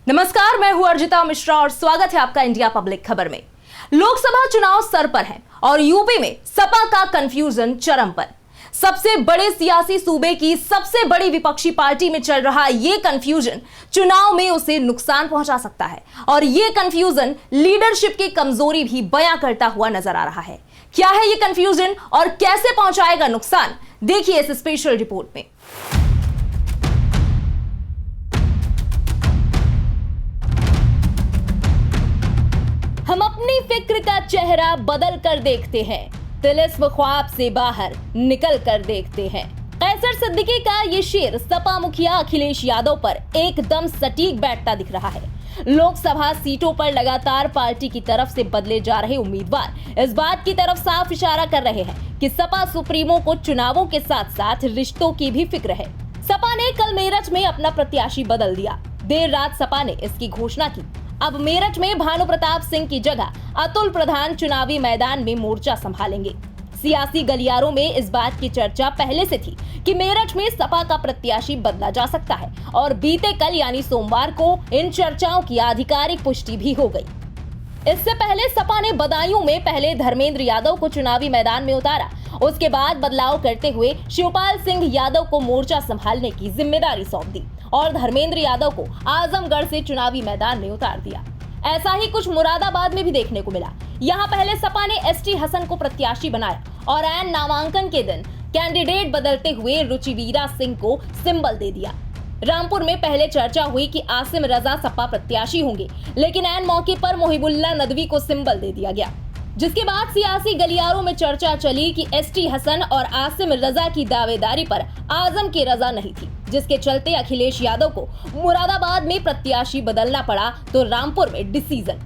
नमस्कार, मैं हूं अर्जिता मिश्रा और स्वागत है आपका इंडिया पब्लिक खबर में। लोकसभा चुनाव सर पर है और यूपी में सपा का कंफ्यूजन चरम पर। सबसे बड़े सियासी सूबे की सबसे बड़ी विपक्षी पार्टी में चल रहा ये कंफ्यूजन चुनाव में उसे नुकसान पहुंचा सकता है और ये कंफ्यूजन लीडरशिप की कमजोरी भी बयां करता हुआ नजर आ रहा है। क्या है ये कंफ्यूजन और कैसे पहुंचाएगा नुकसान, देखिए इस स्पेशल रिपोर्ट में। हम अपनी फिक्र का चेहरा बदल कर देखते हैं, तिलिस्म ख्वाब से बाहर निकल कर देखते हैं। कैसर सिद्दीकी का ये शेर सपा मुखिया अखिलेश यादव पर एकदम सटीक बैठता दिख रहा है। लोकसभा सीटों पर लगातार पार्टी की तरफ से बदले जा रहे उम्मीदवार इस बात की तरफ साफ इशारा कर रहे हैं कि सपा सुप्रीमो को चुनावों के साथ साथ रिश्तों की भी फिक्र है। सपा ने कल मेरठ में अपना प्रत्याशी बदल दिया। देर रात सपा ने इसकी घोषणा की। अब मेरठ में भानु प्रताप सिंह की जगह अतुल प्रधान चुनावी मैदान में मोर्चा संभालेंगे। सियासी गलियारों में इस बात की चर्चा पहले से थी कि मेरठ में सपा का प्रत्याशी बदला जा सकता है और बीते कल यानी सोमवार को इन चर्चाओं की आधिकारिक पुष्टि भी हो गई। इससे पहले सपा ने बदायूं में पहले धर्मेंद्र यादव को चुनावी मैदान में उतारा, उसके बाद बदलाव करते हुए शिवपाल सिंह यादव को मोर्चा संभालने की जिम्मेदारी सौंप दी और धर्मेंद्र यादव को आजमगढ़ से चुनावी मैदान में उतार दिया। ऐसा ही कुछ मुरादाबाद में भी देखने को मिला। यहाँ पहले सपा ने एसटी हसन को प्रत्याशी बनाया और ऐन नामांकन के दिन कैंडिडेट बदलते हुए रुचिवीरा सिंह को सिंबल दे दिया। रामपुर में पहले चर्चा हुई कि आसिम रजा सपा प्रत्याशी होंगे, लेकिन ऐन मौके पर मोहिबुल्लाह नदवी को सिंबल दे दिया गया, जिसके बाद सियासी गलियारों में चर्चा चली कि एसटी हसन और आसिम रजा की दावेदारी पर आजम की रजा नहीं थी, जिसके चलते अखिलेश यादव को मुरादाबाद में प्रत्याशी बदलना पड़ा तो रामपुर में डिसीजन।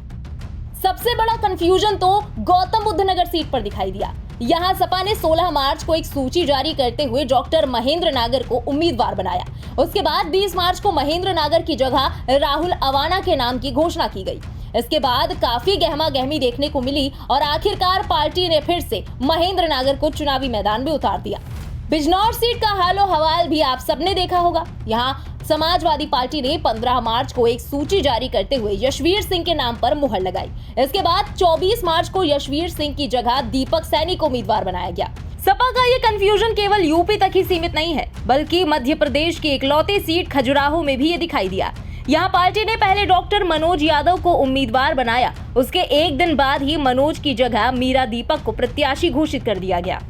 सबसे बड़ा कंफ्यूजन तो गौतम बुद्ध नगर सीट पर दिखाई दिया। यहाँ सपा ने 16 मार्च को एक सूची जारी करते हुए डॉक्टर महेंद्र नागर को उम्मीदवार बनाया। उसके बाद 20 मार्च को महेंद्र नागर की जगह राहुल अवाना के नाम की घोषणा की गई। इसके बाद काफी गहमा गहमी देखने को मिली और आखिरकार पार्टी ने फिर से महेंद्र नागर को चुनावी मैदान में उतार दिया। बिजनौर सीट का हालो हवाल भी आप सबने देखा होगा। यहाँ समाजवादी पार्टी ने 15 मार्च को एक सूची जारी करते हुए यशवीर सिंह के नाम पर मुहर लगाई। इसके बाद 24 मार्च को यशवीर सिंह की जगह दीपक सैनी को उम्मीदवार बनाया गया। सपा का ये कंफ्यूजन केवल यूपी तक ही सीमित नहीं है, बल्कि मध्य प्रदेश की इकलौती सीट खजुराहो में भी ये दिखाई दिया। यहाँ पार्टी ने पहले डॉक्टर मनोज यादव को उम्मीदवार बनाया, उसके एक दिन बाद ही मनोज की जगह मीरा दीपक को प्रत्याशी घोषित कर दिया गया।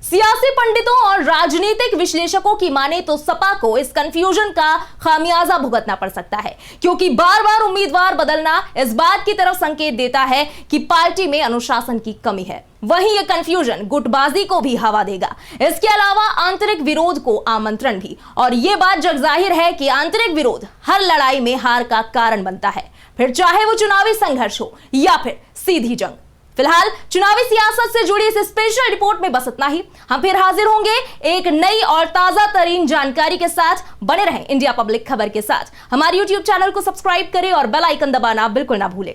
सियासी पंडितों और राजनीतिक विश्लेषकों की माने तो सपा को इस कंफ्यूजन का खामियाजा भुगतना पड़ सकता है, क्योंकि बार बार उम्मीदवार बदलना इस बात की तरफ संकेत देता है कि पार्टी में अनुशासन की कमी है। वहीं यह कंफ्यूजन गुटबाजी को भी हवा देगा। इसके अलावा आंतरिक विरोध को आमंत्रण भी, और यह बात जग जाहिर है कि आंतरिक विरोध हर लड़ाई में हार का कारण बनता है, फिर चाहे वो चुनावी संघर्ष हो या फिर सीधी जंग। फिलहाल चुनावी सियासत से जुड़ी इस स्पेशल रिपोर्ट में बस इतना ही। हम फिर हाजिर होंगे एक नई और ताजा तरीन जानकारी के साथ। बने रहें इंडिया पब्लिक खबर के साथ। हमारे YouTube चैनल को सब्सक्राइब करें और बेल आइकन दबाना बिल्कुल ना भूलें।